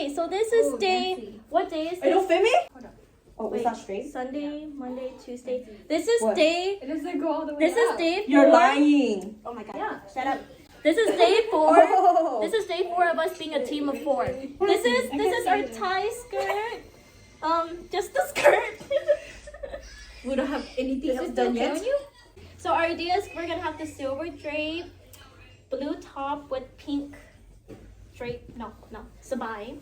Okay, so this is day. What day is this? Are you filming? Oh, is that straight? Sunday, Monday, Tuesday. This is day. It doesn't go all the way This is day 4. You're lying. Oh my god. Yeah. Shut up. This is day 4. Oh. This is day 4 of us being a team of 4. This is our tie skirt. Just the skirt. We don't have anything else done yet. So our idea is we're gonna have the silver drape, blue top with pink drape. No, sabai,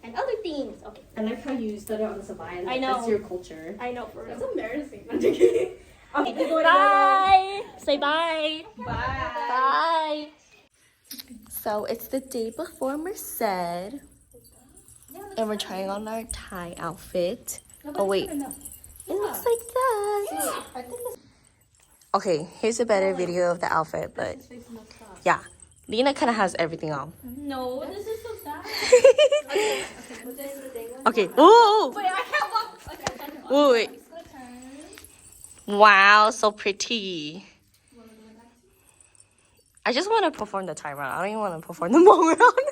and other things. Okay. I like how you studied on the sabai. I know. That's your culture. I know for That's real. embarrassing. I'm just kidding. Okay, bye. Say bye. Bye. Bye. So it's the day before Merced, and we're trying on our tie outfit. Oh wait, it looks like that. Okay, here's a better video of the outfit, but yeah, Lena kind of has everything on. No, this is so sad. Okay. Ooh. Wait, I can't walk. Okay, Ooh. Wait. Wow, so pretty. I just want to perform the tie round. I don't even want to perform the Hmong round.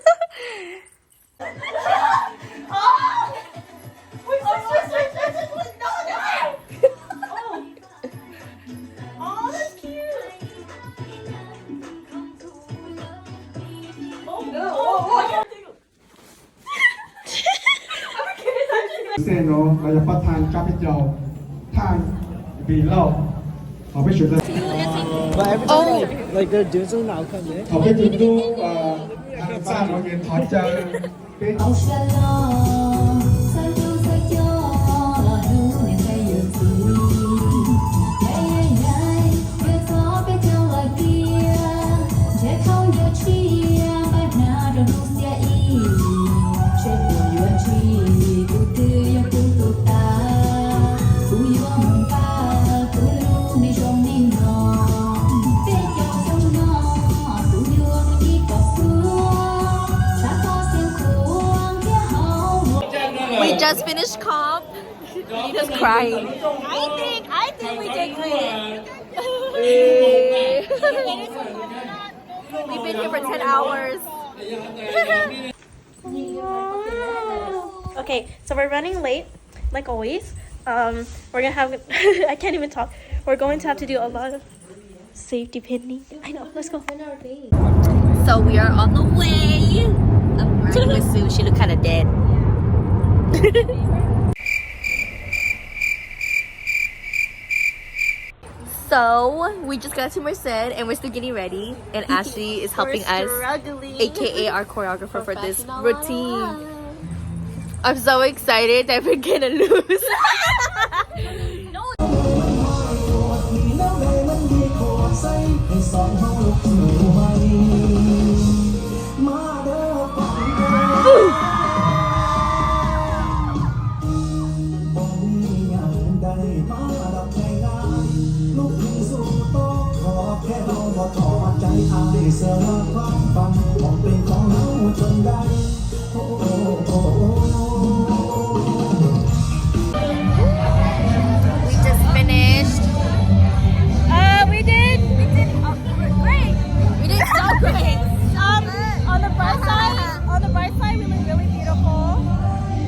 Say no, เราจะพัฒนากับพี่เจ้าทางบีเล่าเอาไปชุดเลย But every time like they're doing something, I'll come in. เอาไปจุดดูทางบ้านเราเรียนถอนใจเป็น We just finished comp. Nina's crying. I think we did great. We've been here for 10 hours. Okay, so we're running late, like always. We're gonna have I can't even talk. We're going to have to do a lot of safety pinning. I know, let's go. So we are on the way. I'm riding with Sue. She looked kind of dead. So we just got to Merced and we're still getting ready, and Ashley is helping us, aka our choreographer for this routine. I'm so excited that we're gonna lose. We just finished. We did great. We did so great. On the bright side, we look really beautiful.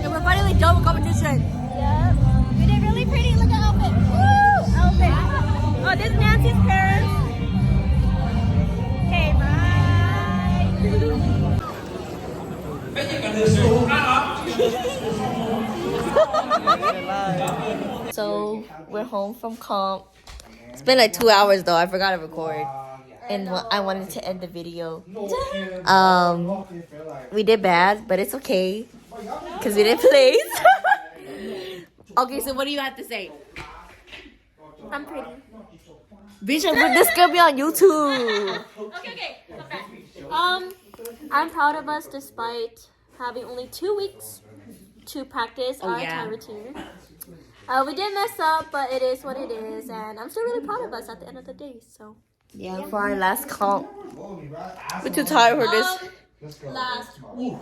And we're finally done with competition. Yeah. We did really pretty. Look at outfit. Woo! Outfit. Oh, this is Nancy's parents. Okay, bye. So we're home from comp. It's been like 2 hours though. I forgot to record, and I wanted to end the video. We did bad, but it's okay because we didn't place. Okay, so what do you have to say? I'm pretty. Bitch, this gonna be on YouTube. Okay. I'm proud of us despite having only 2 weeks to practice our tie routine. We did mess up, but it is what it is, and I'm still really proud of us at the end of the day. So yeah, for our last comp. We're too tired for this. Last week.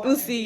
We'll see.